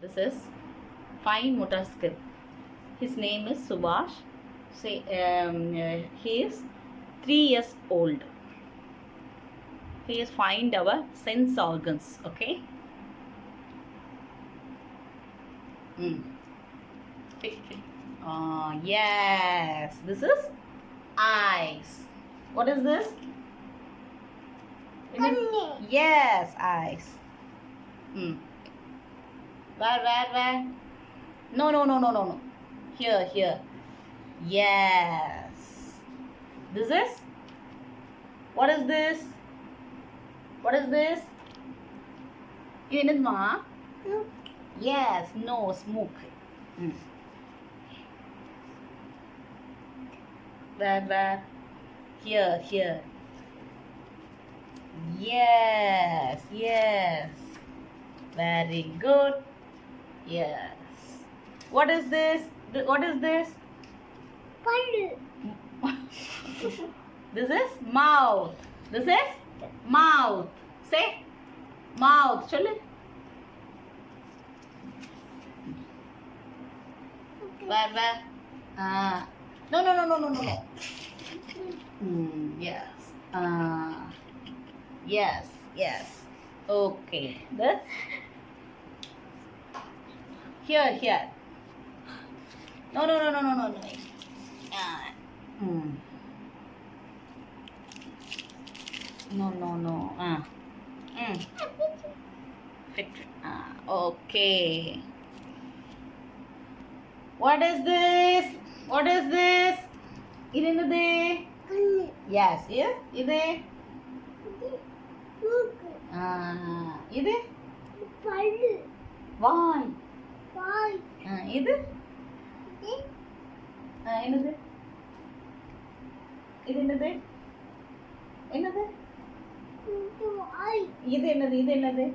This is fine motor skill. His name is Subhash. He is 3 years old. He is find our sense organs. Okay. Yes. This is eyes. What is this? Yes, eyes. Where? No. Here. Yes. This is? What is this? You know, Ma? Yes, no, smoke. Where? Here. Yes. Very good. Yes. What is this? This is mouth. Say mouth. Chale. Where? No. Yes. Yes. Okay. This. Here. No. No. Fit. Okay. What is this? Idenade? Yes. Ide? Ide? Why? Ide? Enade? Idenade? Enade? Ide enade?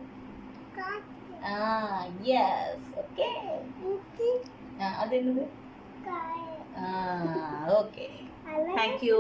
Yes. Okay. Adenade? Okay. Thank you.